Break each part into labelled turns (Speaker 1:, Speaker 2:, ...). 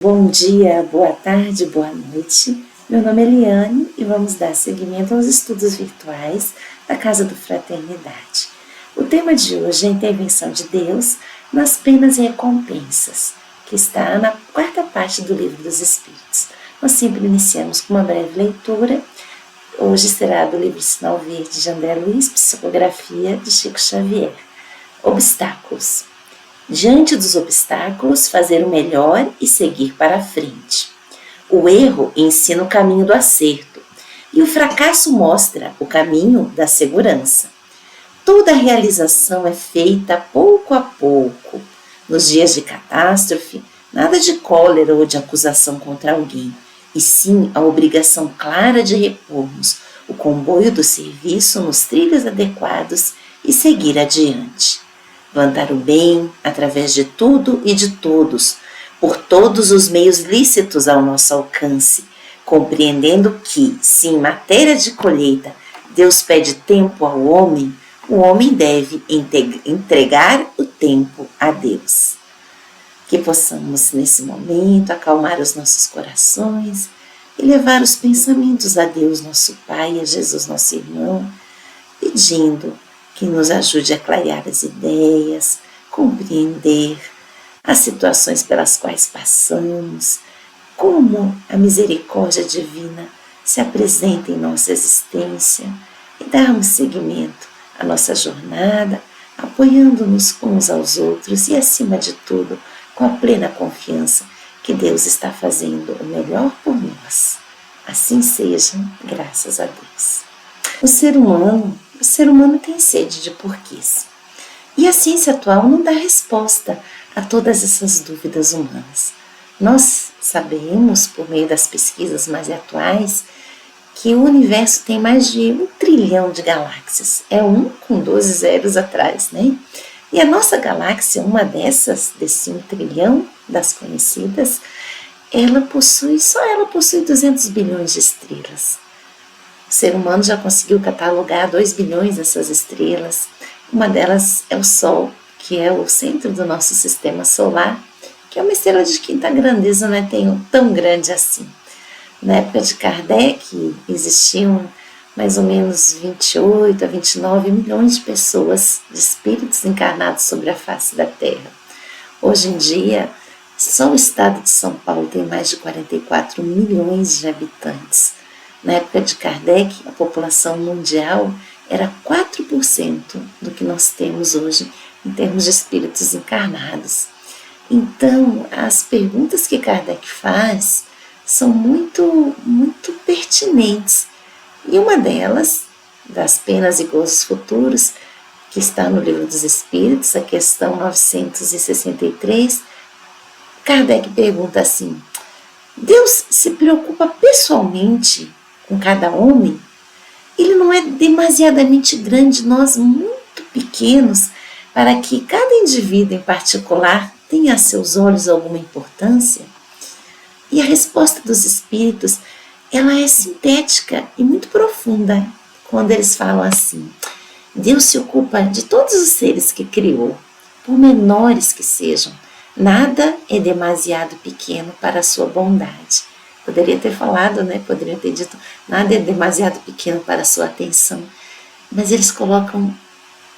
Speaker 1: Bom dia, boa tarde, boa noite. Meu nome é Eliane e vamos dar seguimento aos estudos virtuais da Casa do Fraternidade. O tema de hoje é a intervenção de Deus nas penas e recompensas, que está na quarta parte do Livro dos Espíritos. Nós sempre iniciamos com uma breve leitura. Hoje será do livro Sinal Verde de André Luiz, psicografia de Chico Xavier. Obstáculos. Diante dos obstáculos, fazer o melhor e seguir para a frente. O erro ensina o caminho do acerto e o fracasso mostra o caminho da segurança. Toda realização é feita pouco a pouco. Nos dias de catástrofe, nada de cólera ou de acusação contra alguém, e sim a obrigação clara de repormos o comboio do serviço nos trilhos adequados e seguir adiante. Plantar o bem através de tudo e de todos, por todos os meios lícitos ao nosso alcance, compreendendo que, se em matéria de colheita Deus pede tempo ao homem, o homem deve entregar o tempo a Deus. Que possamos, nesse momento, acalmar os nossos corações e levar os pensamentos a Deus, nosso Pai, a Jesus, nosso irmão, pedindo que nos ajude a clarear as ideias, compreender as situações pelas quais passamos, como a misericórdia divina se apresenta em nossa existência e darmos seguimento à nossa jornada, apoiando-nos uns aos outros e, acima de tudo, com a plena confiança que Deus está fazendo o melhor por nós. Assim seja, graças a Deus. O ser humano tem sede de porquês. E a ciência atual não dá resposta a todas essas dúvidas humanas. Nós sabemos, por meio das pesquisas mais atuais, que o universo tem mais de 1 trilhão de galáxias. É 1 com 12 zeros atrás, né? E a nossa galáxia, uma desse 1 trilhão das conhecidas, só ela possui 200 bilhões de estrelas. O ser humano já conseguiu catalogar 2 bilhões dessas estrelas. Uma delas é o Sol, que é o centro do nosso sistema solar, que é uma estrela de quinta grandeza, não é tão grande assim. Na época de Kardec, existiam mais ou menos 28 a 29 milhões de pessoas, de espíritos encarnados sobre a face da Terra. Hoje em dia, só o estado de São Paulo tem mais de 44 milhões de habitantes. Na época de Kardec, a população mundial era 4% do que nós temos hoje em termos de espíritos encarnados. Então, as perguntas que Kardec faz são muito pertinentes. E uma delas, das penas e gozos futuros, que está no Livro dos Espíritos, a questão 963, Kardec pergunta assim: Deus se preocupa pessoalmente com cada homem? Ele não é demasiadamente grande, nós muito pequenos, para que cada indivíduo em particular tenha a seus olhos alguma importância? E a resposta dos espíritos, ela é sintética e muito profunda, quando eles falam assim: Deus se ocupa de todos os seres que criou, por menores que sejam. Nada é demasiado pequeno para a sua bondade. Poderia ter falado, né? Poderia ter dito, nada é demasiado pequeno para a sua atenção. Mas eles colocam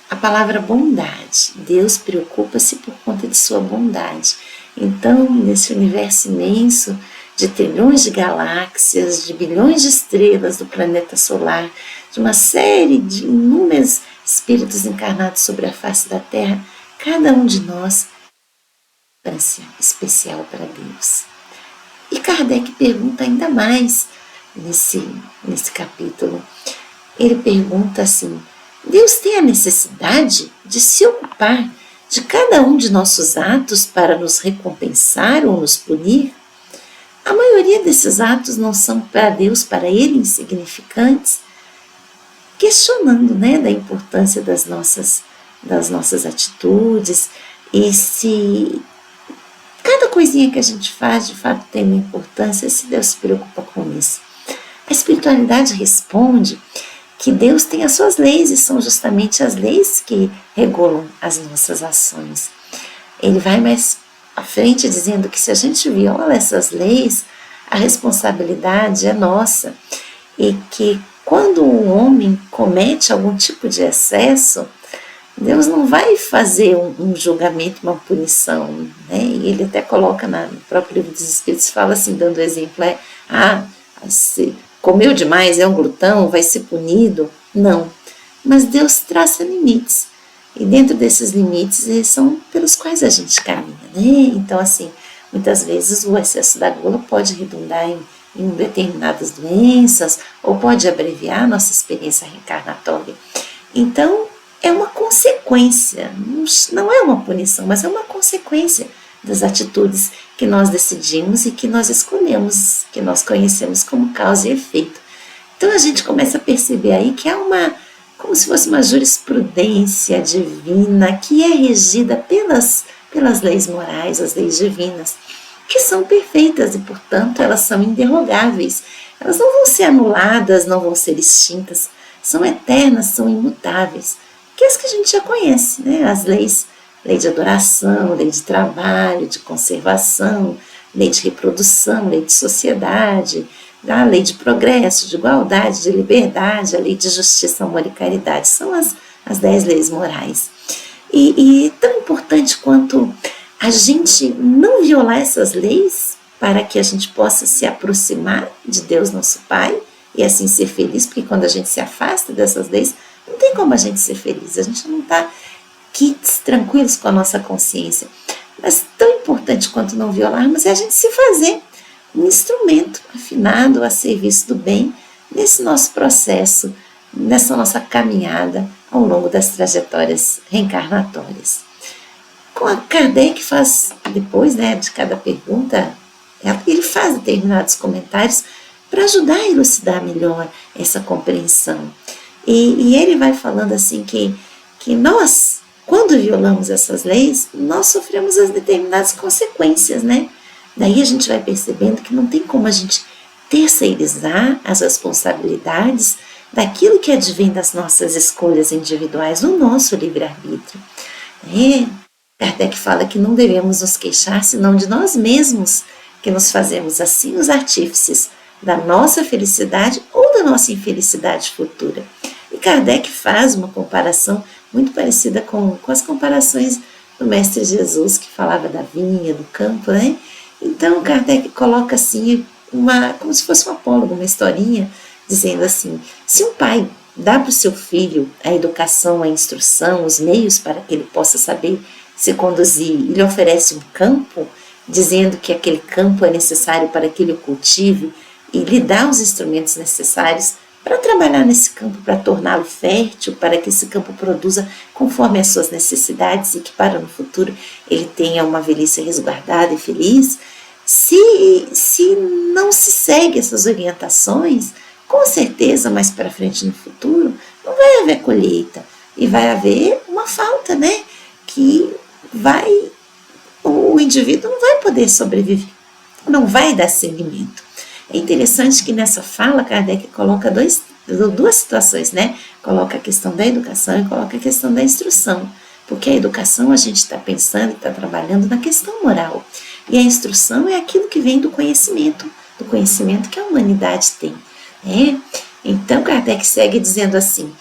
Speaker 1: a palavra bondade. Deus preocupa-se por conta de sua bondade. Então, nesse universo imenso, de trilhões de galáxias, de bilhões de estrelas do planeta solar, de uma série de inúmeros espíritos encarnados sobre a face da Terra, cada um de nós tem importância especial para Deus. E Kardec pergunta ainda mais nesse capítulo. Ele pergunta assim: Deus tem a necessidade de se ocupar de cada um de nossos atos para nos recompensar ou nos punir? A maioria desses atos não são para Deus, para Ele, insignificantes? Questionando, né, da importância das nossas atitudes, e se cada coisinha que a gente faz, de fato, tem uma importância, se Deus se preocupa com isso. A espiritualidade responde que Deus tem as suas leis, e são justamente as leis que regulam as nossas ações. Ele vai mais à frente dizendo que se a gente viola essas leis, a responsabilidade é nossa e que quando um homem comete algum tipo de excesso, Deus não vai fazer um julgamento, uma punição, né? E ele até coloca no próprio livro dos Espíritos, fala assim, dando exemplo, se comeu demais, é um glutão, vai ser punido. Não, mas Deus traça limites, e dentro desses limites eles são pelos quais a gente caminha, né? Então, assim, muitas vezes o excesso da gula pode redundar em determinadas doenças, ou pode abreviar a nossa experiência reencarnatória. Então, é uma consequência, não é uma punição, mas é uma consequência das atitudes que nós decidimos e que nós escolhemos, que nós conhecemos como causa e efeito. Então a gente começa a perceber aí que há como se fosse uma jurisprudência divina que é regida pelas leis morais, as leis divinas, que são perfeitas e, portanto, elas são inderrogáveis. Elas não vão ser anuladas, não vão ser extintas, são eternas, são imutáveis, que é as que a gente já conhece, né? As leis, lei de adoração, lei de trabalho, de conservação, lei de reprodução, lei de sociedade, a lei de progresso, de igualdade, de liberdade, a lei de justiça, amor e caridade, são as 10 leis morais. E tão importante quanto a gente não violar essas leis para que a gente possa se aproximar de Deus, nosso Pai, e assim ser feliz, porque quando a gente se afasta dessas leis, não tem como a gente ser feliz, a gente não está quites, tranquilos com a nossa consciência. Mas tão importante quanto não violarmos é a gente se fazer um instrumento afinado a serviço do bem nesse nosso processo, nessa nossa caminhada ao longo das trajetórias reencarnatórias. A Kardec faz, depois, né, de cada pergunta, ele faz determinados comentários para ajudar a elucidar melhor essa compreensão. E ele vai falando assim que nós, quando violamos essas leis, nós sofremos as determinadas consequências, né? Daí a gente vai percebendo que não tem como a gente terceirizar as responsabilidades daquilo que advém das nossas escolhas individuais, do nosso livre-arbítrio. Kardec fala que não devemos nos queixar senão de nós mesmos, que nos fazemos assim os artífices da nossa felicidade ou da nossa infelicidade futura. E Kardec faz uma comparação muito parecida com as comparações do Mestre Jesus, que falava da vinha, do campo, né? Então Kardec coloca assim, como se fosse um apólogo, uma historinha, dizendo assim, se um pai dá para o seu filho a educação, a instrução, os meios para que ele possa saber se conduzir, e lhe oferece um campo, dizendo que aquele campo é necessário para que ele o cultive, e lhe dá os instrumentos necessários para trabalhar nesse campo, para torná-lo fértil, para que esse campo produza conforme as suas necessidades e que para no futuro ele tenha uma velhice resguardada e feliz. Se não se segue essas orientações, com certeza mais para frente no futuro não vai haver colheita e vai haver uma falta, né? Que o indivíduo não vai poder sobreviver, não vai dar seguimento. É interessante que nessa fala Kardec coloca duas situações, né? Coloca a questão da educação e coloca a questão da instrução, porque a educação a gente está pensando e está trabalhando na questão moral, e a instrução é aquilo que vem do conhecimento que a humanidade tem, né? Então Kardec segue dizendo assim,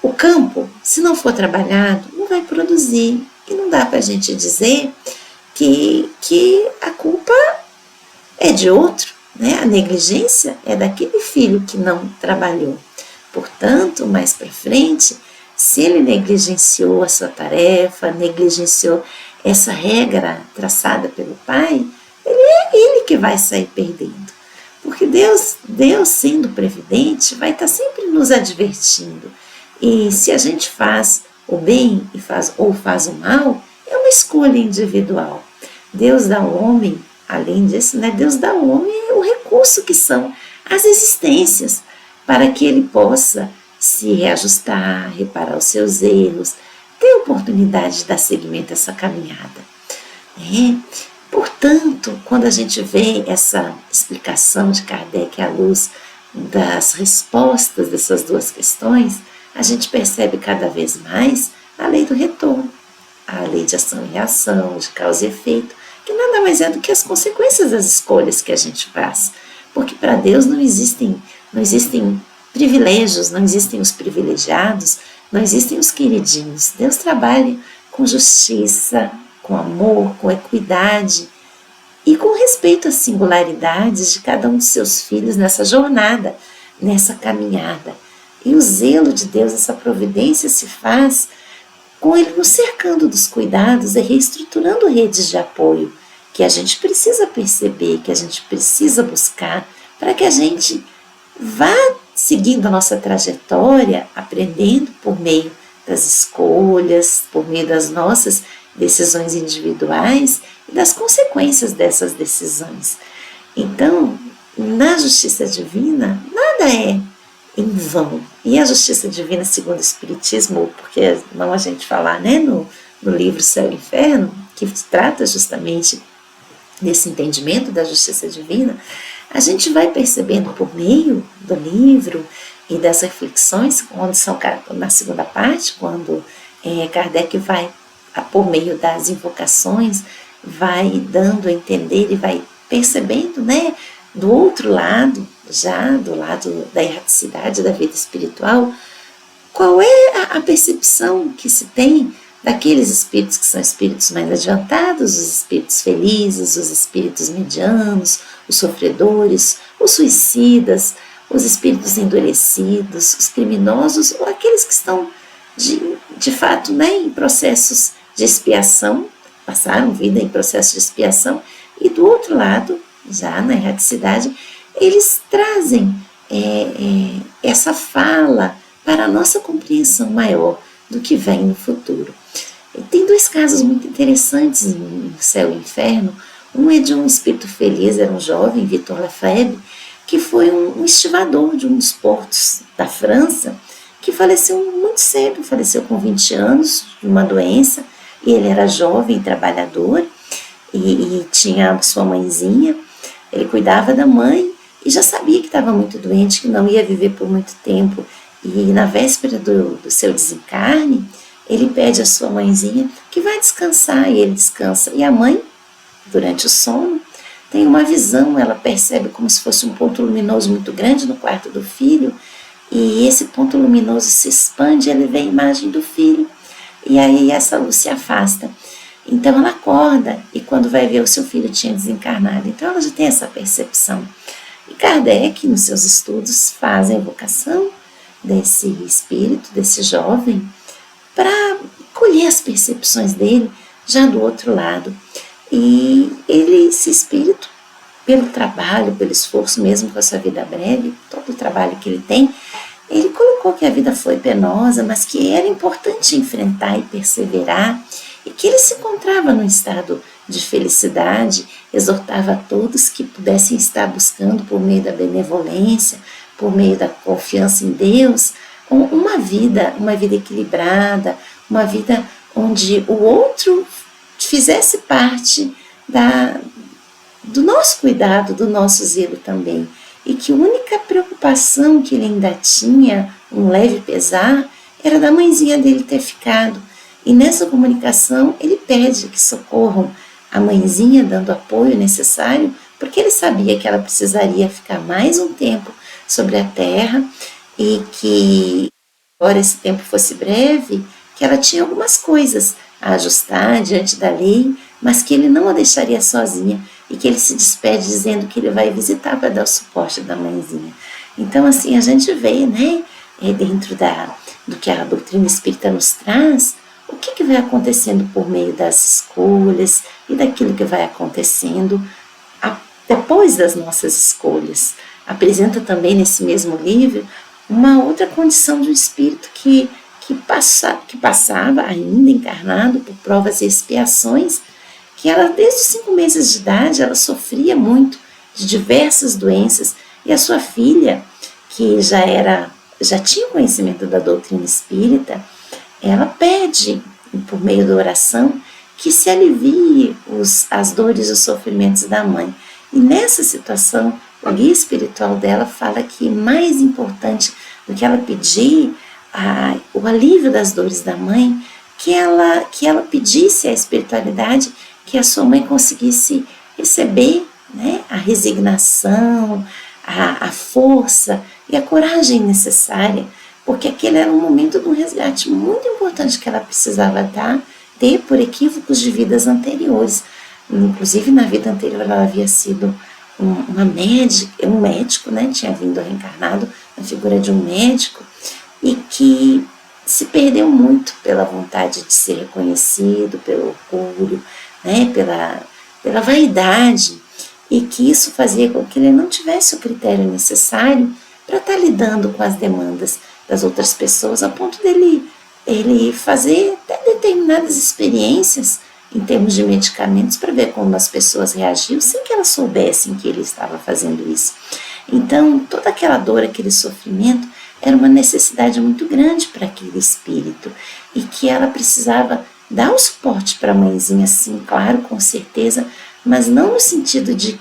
Speaker 1: o campo, se não for trabalhado, não vai produzir, e não dá para a gente dizer que a culpa é de outro, né? A negligência é daquele filho que não trabalhou. Portanto, mais para frente, se ele negligenciou a sua tarefa, negligenciou essa regra traçada pelo pai, é ele que vai sair perdendo. Porque Deus sendo previdente, vai estar sempre nos advertindo. E se a gente faz o bem ou faz o mal, é uma escolha individual. Deus dá ao homem, além disso, né, Deus dá ao homem o recurso que são as existências, para que ele possa se reajustar, reparar os seus erros, ter oportunidade de dar seguimento a essa caminhada. Portanto, quando a gente vê essa explicação de Kardec à luz das respostas dessas duas questões, a gente percebe cada vez mais a lei do retorno, a lei de ação e reação, de causa e efeito, que nada mais é do que as consequências das escolhas que a gente faz. Porque para Deus não existem privilégios, não existem os privilegiados, não existem os queridinhos. Deus trabalha com justiça, com amor, com equidade e com respeito às singularidades de cada um de seus filhos nessa jornada, nessa caminhada. E o zelo de Deus, essa providência se faz com Ele nos cercando dos cuidados e reestruturando redes de apoio que a gente precisa perceber, que a gente precisa buscar, para que a gente vá seguindo a nossa trajetória, aprendendo por meio das escolhas, por meio das nossas decisões individuais e das consequências dessas decisões. Então, na justiça divina, nada é em vão. E a justiça divina, segundo o Espiritismo, porque não a gente falar, né, no livro Céu e Inferno, que trata justamente desse entendimento da justiça divina, a gente vai percebendo por meio do livro e das reflexões, quando são na segunda parte, quando Kardec vai, por meio das invocações, vai dando a entender e vai percebendo, né, do outro lado, já do lado da erraticidade da vida espiritual, qual é a percepção que se tem daqueles espíritos que são espíritos mais adiantados, os espíritos felizes, os espíritos medianos, os sofredores, os suicidas, os espíritos endurecidos, os criminosos, ou aqueles que estão de fato, né, em processos de expiação, passaram vida em processo de expiação, e do outro lado, já na erraticidade, eles trazem essa fala para a nossa compreensão maior do que vem no futuro. E tem dois casos muito interessantes em Céu e Inferno. Um é de um espírito feliz, era um jovem, Victor Lefebvre, que foi um estivador de um dos portos da França, que faleceu muito cedo, faleceu com 20 anos de uma doença, e ele era jovem, trabalhador, e tinha sua mãezinha. Ele cuidava da mãe e já sabia que estava muito doente, que não ia viver por muito tempo. E na véspera do seu desencarne, ele pede à sua mãezinha que vai descansar, e ele descansa. E a mãe, durante o sono, tem uma visão, ela percebe como se fosse um ponto luminoso muito grande no quarto do filho, e esse ponto luminoso se expande, ele vê a imagem do filho, e aí essa luz se afasta. Então ela acorda, e quando vai ver, o seu filho tinha desencarnado. Então ela já tem essa percepção. E Kardec, nos seus estudos, faz a invocação desse espírito, desse jovem, para colher as percepções dele já do outro lado. E ele, esse espírito, pelo trabalho, pelo esforço, mesmo com a sua vida breve, todo o trabalho que ele tem, ele colocou que a vida foi penosa, mas que era importante enfrentar e perseverar, e que ele se encontrava num estado de felicidade, exortava a todos que pudessem estar buscando, por meio da benevolência, por meio da confiança em Deus, uma vida equilibrada, uma vida onde o outro fizesse parte do nosso cuidado, do nosso zelo também, e que a única preocupação que ele ainda tinha, um leve pesar, era da mãezinha dele ter ficado. E nessa comunicação ele pede que socorram a mãezinha, dando apoio necessário, porque ele sabia que ela precisaria ficar mais um tempo sobre a terra, e que, embora esse tempo fosse breve, que ela tinha algumas coisas a ajustar diante da lei, mas que ele não a deixaria sozinha, e que ele se despede dizendo que ele vai visitar para dar o suporte da mãezinha. Então, assim, a gente vê, né, dentro do que a doutrina espírita nos traz, o que vai acontecendo por meio das escolhas e daquilo que vai acontecendo depois das nossas escolhas. Apresenta também nesse mesmo livro uma outra condição de um espírito que passava, ainda encarnado, por provas e expiações, que ela, desde os 5 meses de idade, ela sofria muito de diversas doenças, e a sua filha, que já tinha conhecimento da doutrina espírita, ela pede, por meio da oração, que se alivie as dores e os sofrimentos da mãe. E nessa situação, o guia espiritual dela fala que mais importante do que ela pedir o alívio das dores da mãe, que ela pedisse à espiritualidade que a sua mãe conseguisse receber, né, a resignação, a força e a coragem necessária, porque aquele era um momento de um resgate muito importante que ela precisava ter por equívocos de vidas anteriores. Inclusive, na vida anterior, ela havia sido um médico, né, tinha vindo reencarnado na figura de um médico, e que se perdeu muito pela vontade de ser reconhecido, pelo orgulho, né, pela vaidade, e que isso fazia com que ele não tivesse o critério necessário para estar lidando com as demandas das outras pessoas, a ponto dele ele fazer até determinadas experiências em termos de medicamentos para ver como as pessoas reagiam sem que elas soubessem que ele estava fazendo isso. Então, toda aquela dor, aquele sofrimento, era uma necessidade muito grande para aquele espírito e que ela precisava dar o suporte para a mãezinha, sim, claro, com certeza, mas não no sentido de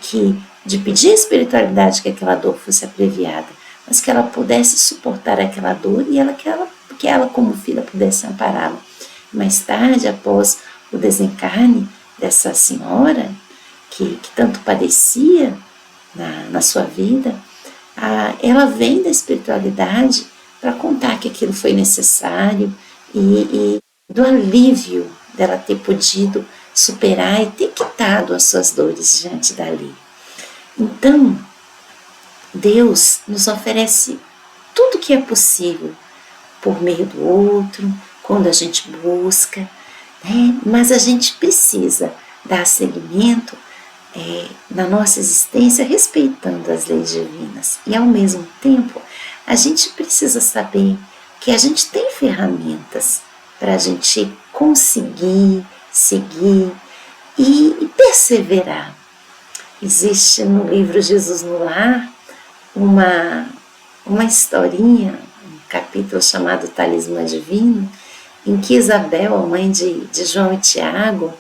Speaker 1: pedir à espiritualidade que aquela dor fosse abreviada, mas que ela pudesse suportar aquela dor e que ela como filha pudesse ampará-la. Mais tarde, após o desencarne dessa senhora que tanto padecia na sua vida, ela vem da espiritualidade para contar que aquilo foi necessário e do alívio dela ter podido superar e ter quitado as suas dores diante da lei. Então, Deus nos oferece tudo que é possível por meio do outro, quando a gente busca, né? Mas a gente precisa dar seguimento na nossa existência respeitando as leis divinas. E ao mesmo tempo, a gente precisa saber que a gente tem ferramentas para a gente conseguir seguir e perseverar. Existe no livro Jesus no Lar uma historinha, um capítulo chamado Talismã Divino, em que Isabel, a mãe de João e Tiago,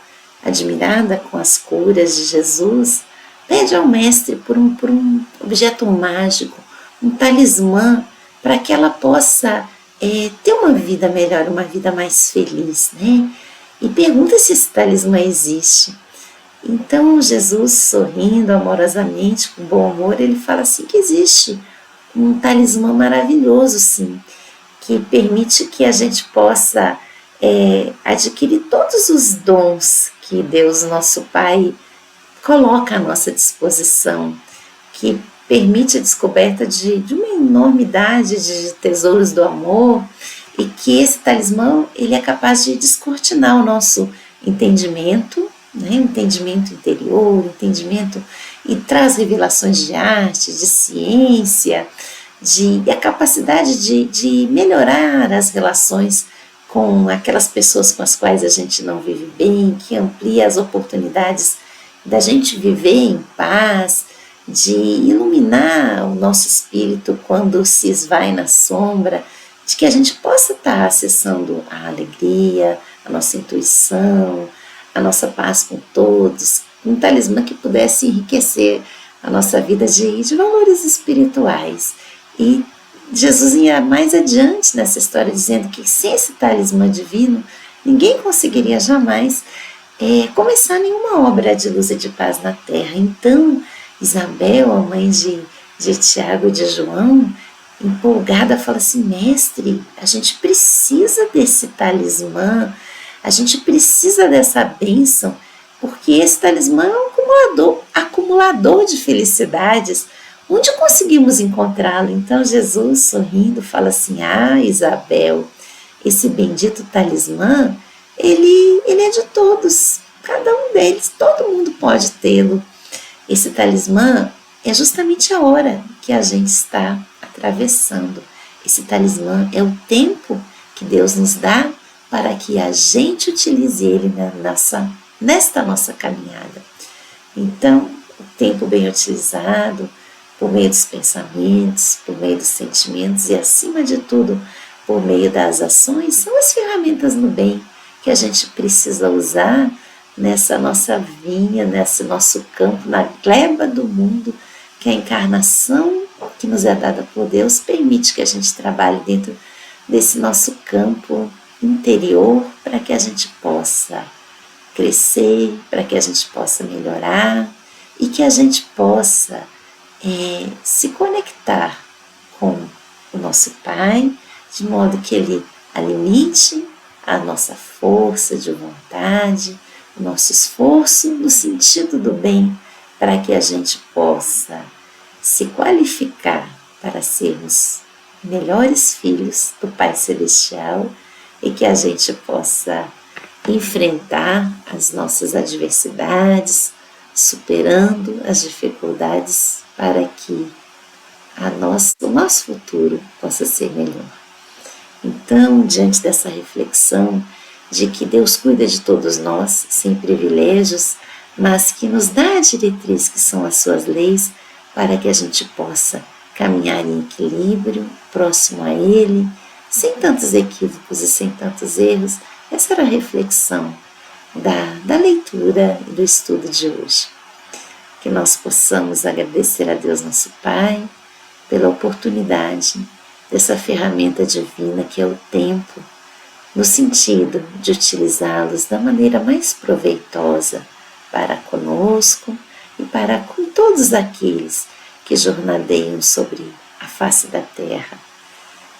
Speaker 1: admirada com as curas de Jesus, pede ao mestre por um objeto mágico, um talismã, para que ela possa ter uma vida melhor, uma vida mais feliz, né? E pergunta se esse talismã existe. Então Jesus, sorrindo amorosamente, com bom humor, ele fala assim que existe um talismã maravilhoso, sim, que permite que a gente possa adquirir todos os dons que Deus, nosso Pai, coloca à nossa disposição, que permite a descoberta de uma enormidade de tesouros do amor, e que esse talismã ele é capaz de descortinar o nosso entendimento, né, entendimento interior, entendimento, e traz revelações de arte, de ciência, e a capacidade de melhorar as relações com aquelas pessoas com as quais a gente não vive bem, que amplia as oportunidades da gente viver em paz, de iluminar o nosso espírito quando se esvai na sombra, de que a gente possa estar acessando a alegria, a nossa intuição, a nossa paz com todos, um talismã que pudesse enriquecer a nossa vida de valores espirituais. E Jesus ia mais adiante nessa história, dizendo que sem esse talismã divino, ninguém conseguiria jamais começar nenhuma obra de luz e de paz na terra. Então, Isabel, a mãe de Tiago e de João, empolgada, fala assim: mestre, a gente precisa desse talismã, a gente precisa dessa bênção, porque esse talismã é um acumulador de felicidades. Onde conseguimos encontrá-lo? Então Jesus, sorrindo, fala assim: Isabel, esse bendito talismã, ele é de todos, cada um deles, todo mundo pode tê-lo. Esse talismã é justamente a hora que a gente está atravessando. Esse talismã é o tempo que Deus nos dá para que a gente utilize ele nesta nossa caminhada. Então, o tempo bem utilizado, por meio dos pensamentos, por meio dos sentimentos e, acima de tudo, por meio das ações, são as ferramentas no bem que a gente precisa usar nessa nossa vinha, nesse nosso campo, na gleba do mundo, que a encarnação que nos é dada por Deus permite que a gente trabalhe dentro desse nosso campo interior para que a gente possa crescer, para que a gente possa melhorar e que a gente possa se conectar com o nosso Pai, de modo que Ele alimente a nossa força de vontade, o nosso esforço no sentido do bem, para que a gente possa se qualificar para sermos melhores filhos do Pai Celestial e que a gente possa enfrentar as nossas adversidades, superando as dificuldades para que o nosso futuro possa ser melhor. Então, diante dessa reflexão de que Deus cuida de todos nós, sem privilégios, mas que nos dá a diretriz que são as suas leis, para que a gente possa caminhar em equilíbrio, próximo a Ele, sem tantos equívocos e sem tantos erros. Essa era a reflexão da leitura e do estudo de hoje. Que nós possamos agradecer a Deus nosso Pai pela oportunidade dessa ferramenta divina que é o tempo, no sentido de utilizá-los da maneira mais proveitosa para conosco e para com todos aqueles que jornadeiam sobre a face da terra,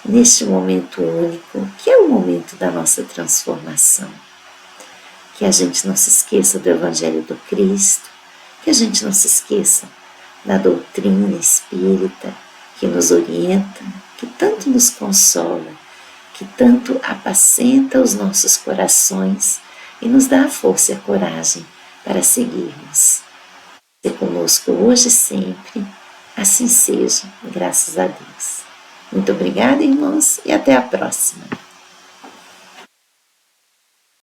Speaker 1: neste momento único, que é o momento da nossa transformação. Que a gente não se esqueça do Evangelho do Cristo, que a gente não se esqueça da doutrina espírita que nos orienta, que tanto nos consola, que tanto apacenta os nossos corações e nos dá a força e a coragem para seguirmos. Se conosco hoje e sempre, assim seja, graças a Deus. Muito obrigada, irmãos, e até a próxima.